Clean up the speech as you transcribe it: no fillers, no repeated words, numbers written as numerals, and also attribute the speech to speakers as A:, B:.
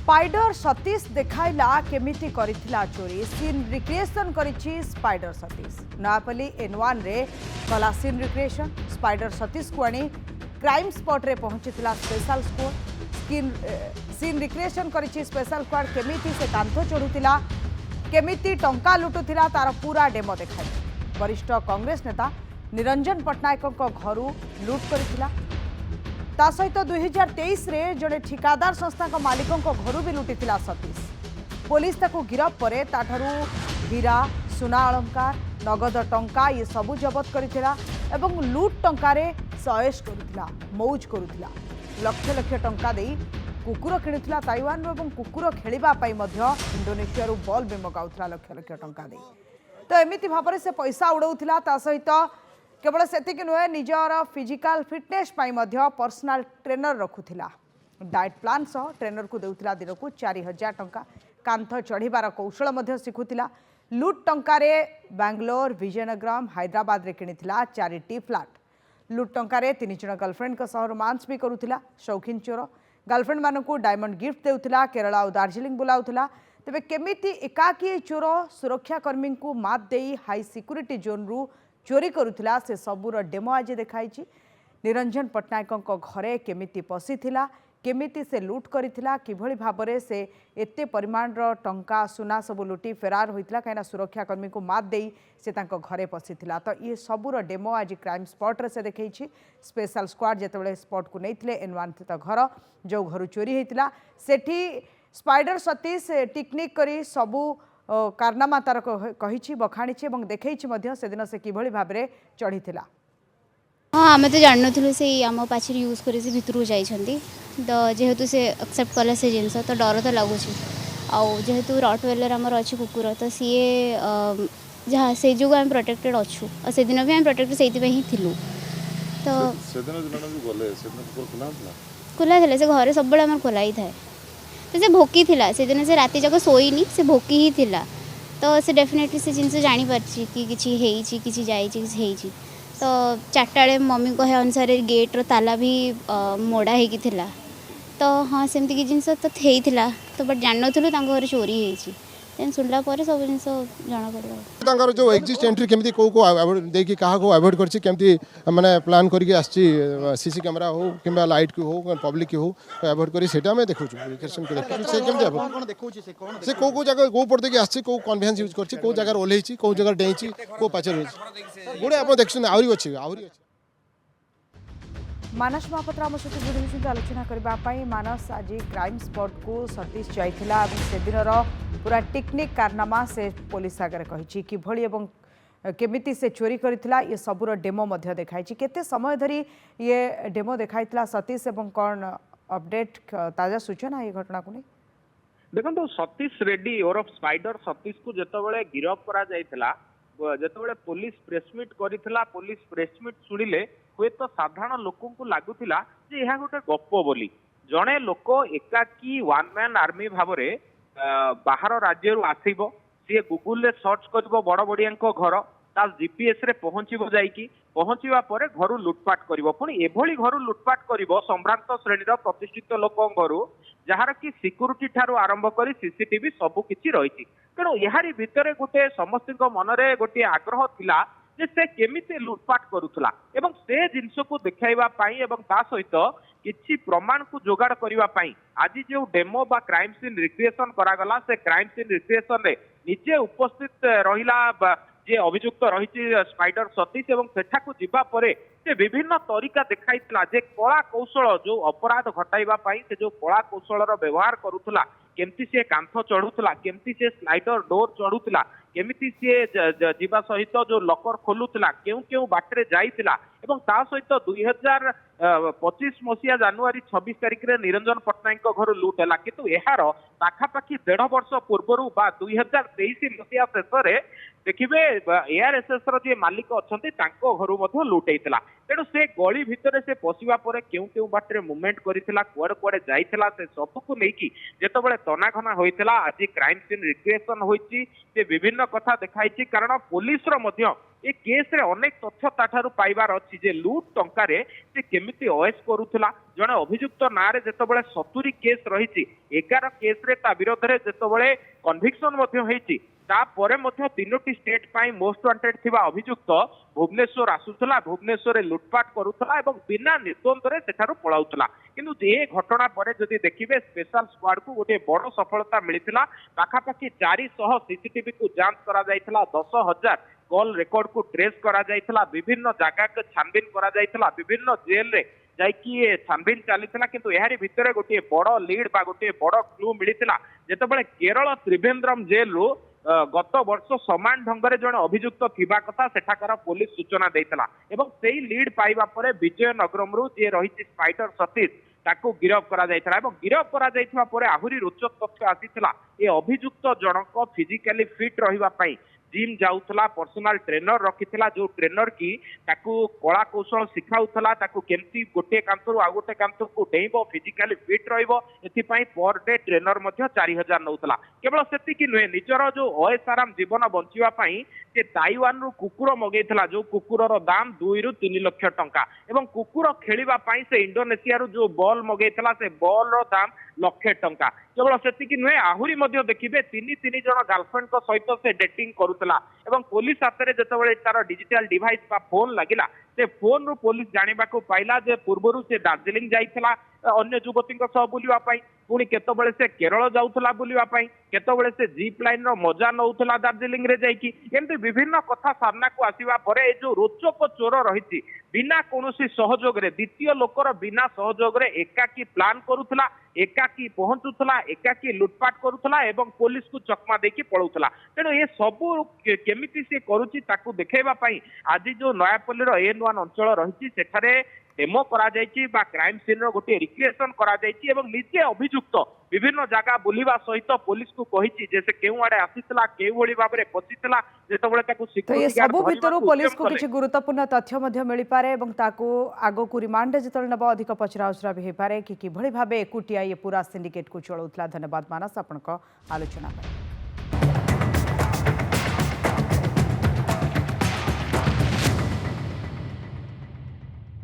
A: Spider Satish देखाइला केमिति करिथिला चोरी सीन रिक्रिएशन करिछि स्पाइडर सतीश नयापल्ली N1 रे कला सीन रिक्रिएशन स्पाइडर सतीश को आनी क्राइम स्पॉट रे पहुंचीथिला स्पेशल स्क्वाड सीन रिक्रिएशन करिछि स्पेशल स्क्वाड केमिति से कांथ चढ़ुथिला केमिति टंका लुटुथिला तार पूरा डेमो देखाइ वरिष्ठ कांग्रेस नेता निरंजन पट्टनायक घरू लुट करिथिला ता सहित 2023 रे जड़े ठिकादार संस्था मालिकों घर भी लुटिथिला सतीश पुलिस ताकू गिरफ परे ताठारू हीरा सुना अलंकार नगद टंका ये सबू जबत करिथिला एवं लुट टंकारे सयेश करुथिला मौज करुथिला लक्ष लक्ष टंका देई कुकुर किणुथिला ताइवान एवं कुकुर खेलिबा पई मध्य इंडोनेशिया रु बॉल भी मगाउथिला लक्ष लक्ष टंका देई तो एमिति भाबरे से पैसा उड़ाउथिला ता सहित केवल सेतिक नुहे निजर फिजिकल फिटनेस पाई मध्य पर्सनल ट्रेनर रखुथिला डाएट प्लान सह ट्रेनर को देउथिला दिन को 4000 टंका कांथ चढ़ीबार कौशल मध्य शिखुथिला लुट टंकारे बेंगलोर विजयनगरम हैदराबाद रे किनिथिला 4टी फ्लैट लुट टंकारे 3 जण गर्लफ्रेंड का सह रोमांस भी करुथिला शौकीन चोर गर्लफ्रेंड मानकू डायमंड गिफ्ट देउथिला केरला और दार्जिलिंग बुलाउथिला तेबे केमिति एकाकी चोर सुरक्षाकर्मी को मात देई हाई सिक्योरिटी जोन रु चोरी करुथिला से सबूर डेमो आज देखाई निरंजन पट्टनायक घरे केमिति पशिथिला केमिति से लुट करिथिला किभଳି भाबरे से एते परिमाण टंका सुना सबु लुटी फेरार होइथिला काइना सुरक्षाकर्मी को मात देई से तांको घरे पशिथिला तो ये सबूर डेमो आज क्राइम स्पॉट रे से देखैछि स्पेशल स्क्वाड जेतेबेले स्पॉट को नैथिले N1 स्थित घर जो घर चोरी होइथिला सेठी स्पाइडर सतीश टेक्निक करी सबू कारनामा तार कही बखाणी देखी से दिन से किभଳି भाबरे चढ़ीथिला
B: हाँ आम तो जान नु से आम पाचर यूज कर भितर जाइछंती तो जेहेतु से एक्सेप्ट कले से जिनस तो डर तो लगुच जेहेतु रॉटवेलर आमर अच्छी कुकुर तो सी जहाँ से जो आम प्रोटेक्टेड अच्छु और से दिन भी आम प्रोटेक्टेड से ही थिलु तो खुला थे से घर सब आम खोला ही थाए तो से भोकी थिला से दिन से राति जाक शोईनी से भोकी ही थिला तो से डेफिनेटली से जिनस जानी पारछि कि किछि हेइछि किछि जाइछि किछि हेइछि तो 4टा बेले मम्मी कहे अनुसार गेट रो ताला भी मोड़ा हेकी थिला तो हाँ सेमती कि जिनस तो हेइथिला तो बट जान नथुलु तांको घर चोरी हेइछि देन सुनला पर सब जिनस जाना पड़ला
C: तांकर जो एग्जिस्ट एंट्री केमती को देखि कहा को अवॉइड करछि केमती माने प्लान करके आछि सीसी कैमरा हो किबा लाइट की हो पब्लिक की हो अवॉइड करी सेटा में देखु लोकेशन के देखु से केमती कोन देखु से को जगह को पड़ देके आछि को कन्वेंस यूज करछि को जगह ओलेछि को जगह डेछि को पाचर होछि गुडे आपण देखछन आउरी अछि
A: मानस महापात्र आम सहित जोड़ी आलोचना करने मानस आज क्राइम स्पॉट को सतीश जाइथिला से दिन पूरा टेक्निक कारनामा से पुलिस आगे कही किभଳି एवं केमिति से चोरी करथिला ये सबूर डेमो मध्य देखाई केते समय धरी ये डेमो देखाइथिला सतीश एवं कौन अपडेट ताजा सूचना ये घटना को नहीं
D: देखो सतीश रेड्डी ओरफ स्पाइडर सतीश को जितेबाला गिरफ करा जाइथिला जितेबाला पुलिस प्रेसमिट करिथिला पुलिस प्रेसमिट सुनिले हुए तो साधारण लोक लगुला यह गोटे गप बोली जड़े लोक एकाकी वन मैन आर्मी भाव बाहर राज्य आसब सी गूगल सर्च कर बड़ बड़िया घर ता जीपीएस रे पहुंचब जाइकी पहुंचवा पर घर लुटपाट कर पुणी एभली घर लुटपाट कर सम्भ्रांत श्रेणी प्रतिष्ठित लोक घर जार कि सिक्यूरीटी ठारू आरंभ कर सीसीटीवी सबकि रही तेणु यारी भितर गोटे समस्त मनरे गोटे आग्रह थिला जे से केमिति लुटपाट करुथला एवं से जिनस को देखाइबा पाई एवं ता सहित किछि प्रमाण को जोगाड़ करिबा पाई आज जो डेमो बा क्राइम सीन रिक्रिएशन करागला से क्राइम सीन रिक्रिएशन रे निजे उपस्थित रहिला जे अभियुक्त रही स्पाइडर सतीश एवं सेठाकू जीवा परे से विभिन्न तरीका देखाइतला जे कला कौशल जो अपराध घटाइबा पाई से जो कला कौशल व्यवहार करुथला केमती से कांथ चढ़ुला केमती से स्लाइडर डोर चढ़ुला केमिति सी जीवा सहित जो लकर खोलुला केउ केउ बाटरे जाइतिला एवं ता सहित 2025 मसीहा जनवरी 26 तारिख रे निरंजन पट्टनायक घर लुट है किंतु यार पाखापाखि 1.5 वर्ष पूर्व 2023 मसीहा शेष देखिए एआरएसएस रे मालिक अच्छा घर लुट होता तेणु से गली भितर से पशिवा पर केउ केउ बाटरे मुवमेंट करिथिला कुआडे कुआडे जाइथिला से सबको लेकी जेतेबेले तनाघना होइथिला आज क्राइम सीन रिक्रिएशन होइछि से विभिन्न कथा देखाइछि कारण पुलिस रो मध्य ए केस रे अनेक तथ्य ताठारु पाइबार अछि जे लूट टंकारे से केमिति ओएस करूथला जणे अभियुक्त नारे जेतबेले 70 केस रहिछि 11 केस रे ता विरोध रे जेतबेले कन्विक्शन मध्ये हेछि तापर मध्य 3टी स्टेट पाई मोस्ट वांटेड थिबा अभियुक्त भुवनेश्वर आसुथला भुवनेश्वर लुटपाट करूथला एवं बिना निर्द्वंद रे सेठारु पळाउथला किंतु ए घटना परे जदि देखिबे स्पेशल स्क्वाड को गोटे बड़ सफलता मिलिथिला पाखापाखि 400 सीसीटीवी को जांच करा जायथिला 10,000 कॉल रिकॉर्ड को ट्रेस करा जायथिला विभिन्न जगह के छानबीन करा जायथिला विभिन्न जेल रे जाइकी छानबीन चलीथिला किंतु एहारी भितरे गोटे बड़ लीड बा गोटे बड़ क्लू मिलिथिला जेतेबेले केरल त्रिवेंद्रम जेल रू गत वर्ष समान ढंग जड़े अभियुक्त थिबा कथा सेठाकार पुलिस सूचना देइतला एवं सेही लीड पाइबा परे विजयनगरम रु जे रहिछि स्पाइडर सतीश ताकू गिरफ करा जायतला एवं गिरफ करा जायथिबा परे आहुरी रोचक तथ्य आसीतला ए अभियुक्त जनक फिजिकली फिट रहिबा पई जिम जाउथला पर्सनल ट्रेनर रखिथिला जो ट्रेनर की ताकू कला कौशल सिखाउथला ताकू केमती गोटे कांतरु आ गोटे कांतर को डेइबो फिजिकली फिट रहइबो एथि पई पर डे ट्रेनर मध्ये 4000 नउथला केवल सेति कि नुहे निजर जो अयसाराम जीवन बंचिबा पई से ताइवान रु कुकुर मगेइथला जो कुकुरर दाम 2 रु 3 लाख टंका एवं कुकुर खेलिबा पई से इंडोनेशिया रु जो बॉल मगेइथला से बॉल रो दाम लक्षे टंका केवल सेति नुहे आहुरी मध्ये देखिबे 3 जन गर्लफ्रेंड को सहित से डेटिंग करूतला एवं पुलिस हाथ में जितेबाला तार डिजिटल डिवाइस बा फोन लगिला से फोन रु पुलिस जानिबा को पाइला जे पूर्वरु से दार्जिलिंग जाइथला अन्य युवती बुलिवा पुणी केतबेले से केरल जाउथला बुलिवा केतबेले से जीप लाइन रो मजा नउथला दार्जिलिंग रे जाइकी एमती विभिन्न कथा सामना को आसीबा परे ए जो रोचक चोर रहिछि बिना कोनोसी सहयोग रे द्वितीय लोकर बिना सहयोग रे एकाकी प्लान करूथला एकाकी पहुंचुथला एकाकी लुटपाट करूथला एवं पुलिस को चकमा देकी पळौथला तेणु ये सबु केमिति से करूछि ताकू देखेबा पई आज जो नयापल्ली रो N1 अंचल रहिछि सेठारे डेमो करा जायछि बा क्राइम सीन रो गोटे रिक्रिएशन करा जायछि एवं निजे अभियुक्त विभिन्न जगह बुलिबा सहित पुलिस को कहिछि जे से केउ आडे आसीतला केउ भली भाबरे पसितला जेतबेले ताकू
A: तो ये
D: सिक्योरिटी
A: सब भितर पुलिस को किसी गुरुत्वपूर्ण तथ्य मध्य मिल पारे एवं ताकू आगो को रिमांड जेतल नब अधिक पचराउचरा भी हे पारे कि किभली भाबे एकुटिया ये पूरा सिंडिकेट को चलाउतला। धन्यवाद मानस आपनक आलोचना पर।